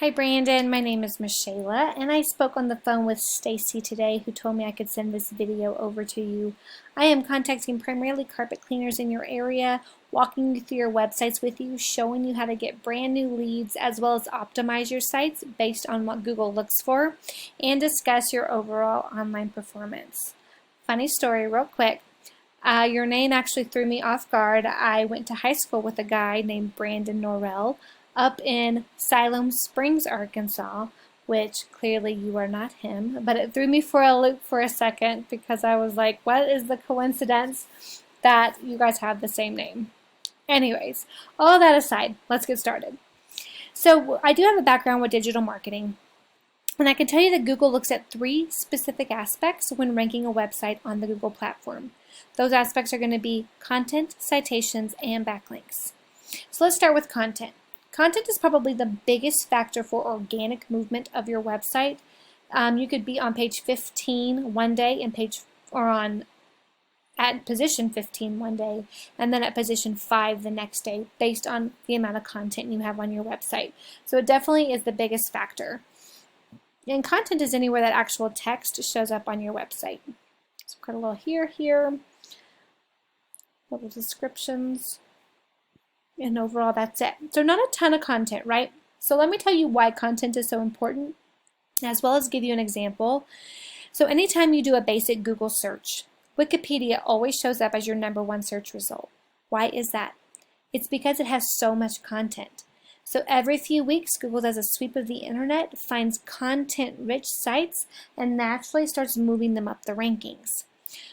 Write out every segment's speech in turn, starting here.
Hi Brandon, my name is Michaela and I spoke on the phone with Stacy today who told me I could send this video over to you. I am contacting primarily carpet cleaners in your area, walking you through your websites with you, showing you how to get brand new leads as well as optimize your sites based on what Google looks for and discuss your overall online performance. Funny story real quick. Your name actually threw me off guard. I went to high school with a guy named Brandon Norrell up in Siloam Springs, Arkansas, which clearly you are not him, but it threw me for a loop for a second because I was like, what is the coincidence that you guys have the same name? Anyways, all that aside, let's get started. So I do have a background with digital marketing. And I can tell you that Google looks at three specific aspects when ranking a website on the Google platform. Those aspects are going to be content, citations, and backlinks. So let's start with content. Content is probably the biggest factor for organic movement of your website. You could be on page 15 one day and at position 15 one day and then at position 5 the next day based on the amount of content you have on your website. So it definitely is the biggest factor. And content is anywhere that actual text shows up on your website. So got a little here, little descriptions. And overall, that's it. So not a ton of content, right? So let me tell you why content is so important, as well as give you an example. So anytime you do a basic Google search, Wikipedia always shows up as your #1 search result. Why is that? It's because it has so much content. So every few weeks, Google does a sweep of the internet, finds content-rich sites, and naturally starts moving them up the rankings.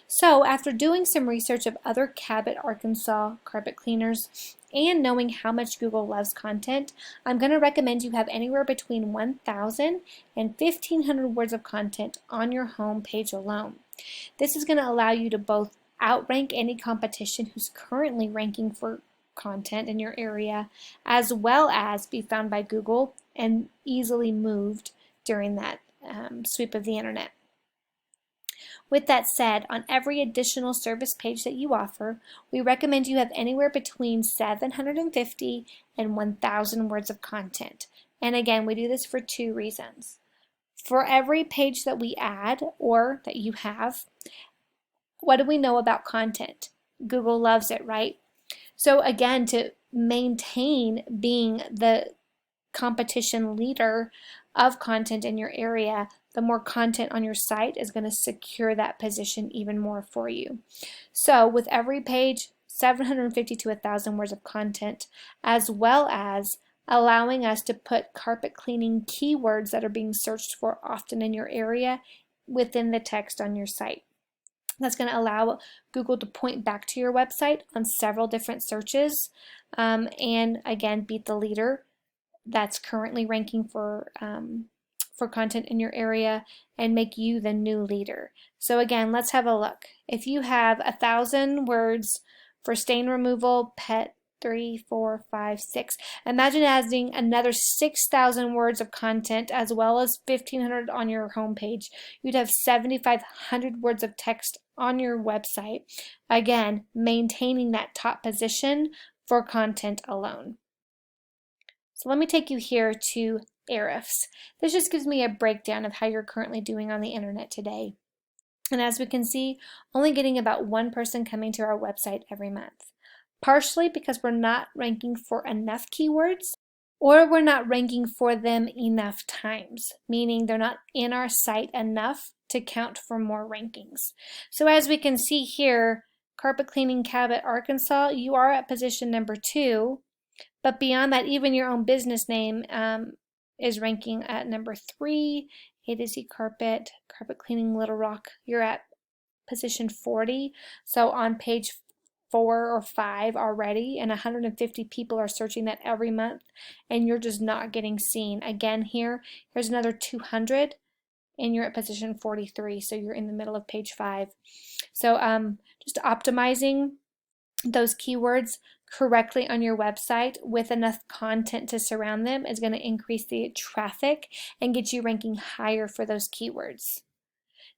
So after doing some research of other Cabot, Arkansas carpet cleaners and knowing how much Google loves content, I'm going to recommend you have anywhere between 1,000 and 1,500 words of content on your home page alone. This is going to allow you to both outrank any competition who's currently ranking for content in your area, as well as be found by Google and easily moved during that sweep of the internet. With that said, on every additional service page that you offer, we recommend you have anywhere between 750 and 1,000 words of content. And again, we do this for two reasons. For every page that we add or that you have, what do we know about content? Google loves it, right? So again, to maintain being the competition leader of content in your area, the more content on your site is going to secure that position even more for you. So with every page, 750 to 1,000 words of content, as well as allowing us to put carpet cleaning keywords that are being searched for often in your area within the text on your site. That's going to allow Google to point back to your website on several different searches and again beat the leader that's currently ranking for content in your area and make you the new leader. So again, let's have a look. If you have 1,000 words for stain removal, pet 3, 4, 5, 6. Imagine adding another 6,000 words of content as well as 1,500 on your homepage. You'd have 7,500 words of text on your website. Again, maintaining that top position for content alone. So let me take you here to Ahrefs. This just gives me a breakdown of how you're currently doing on the internet today. And as we can see, only getting about one person coming to our website every month. Partially because we're not ranking for enough keywords, or we're not ranking for them enough times, meaning they're not in our site enough to count for more rankings. So as we can see here, carpet cleaning Cabot, Arkansas, you are at position #2. But beyond that, even your own business name is ranking at #3. A2Z carpet cleaning Little Rock, you're at position 40. So on page 4 or 5 already, and 150 people are searching that every month, and you're just not getting seen. Again, here's another 200, and you're at position 43. So you're in the middle of page 5. So just optimizing those keywords correctly on your website with enough content to surround them is going to increase the traffic and get you ranking higher for those keywords.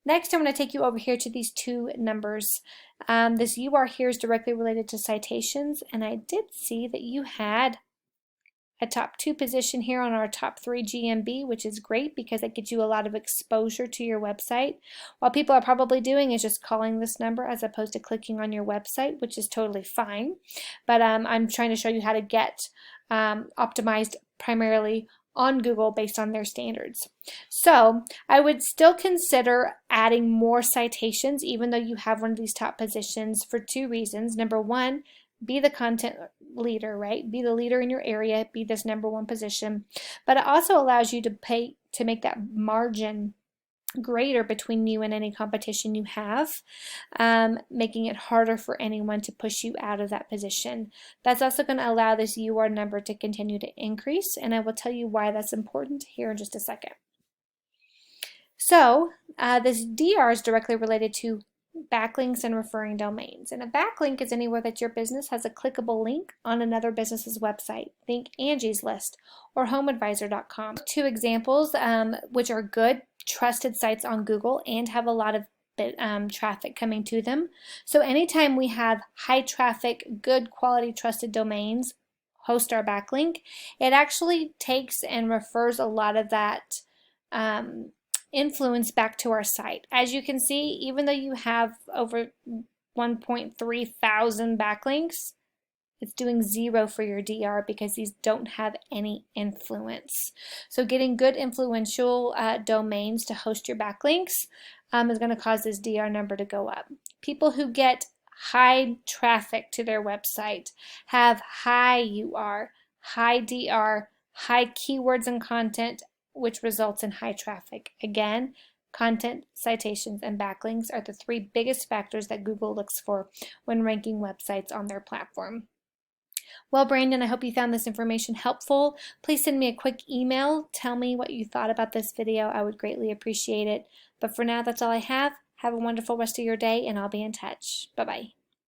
Next, I'm going to take you over here to these two numbers. This UR here is directly related to citations, and I did see that you had a top 2 position here on our top 3 GMB, which is great because it gets you a lot of exposure to your website. What people are probably doing is just calling this number as opposed to clicking on your website, which is totally fine. But I'm trying to show you how to get optimized primarily on Google based on their standards. So I would still consider adding more citations even though you have one of these top positions for 2 reasons. Number one, be the content leader, right? Be the leader in your area, be this number 1 position. But it also allows you to make that margin greater between you and any competition you have, making it harder for anyone to push you out of that position. That's also going to allow this UR number to continue to increase, and I will tell you why that's important here in just a second. So this DR is directly related to backlinks and referring domains. And a backlink is anywhere that your business has a clickable link on another business's website. Think Angie's List or HomeAdvisor.com. 2 examples which are good, trusted sites on Google and have a lot of traffic coming to them. So anytime we have high traffic, good quality, trusted domains host our backlink, it actually takes and refers a lot of that influence back to our site. As you can see, even though you have over 1.3 thousand backlinks, it's doing 0 for your DR because these don't have any influence. So getting good influential domains to host your backlinks is going to cause this DR number to go up. People who get high traffic to their website have high UR, high DR, high keywords and content, which results in high traffic. Again, content, citations, and backlinks are the 3 biggest factors that Google looks for when ranking websites on their platform. Well, Brandon, I hope you found this information helpful. Please send me a quick email. Tell me what you thought about this video. I would greatly appreciate it. But for now, that's all I have. Have a wonderful rest of your day, and I'll be in touch. Bye-bye.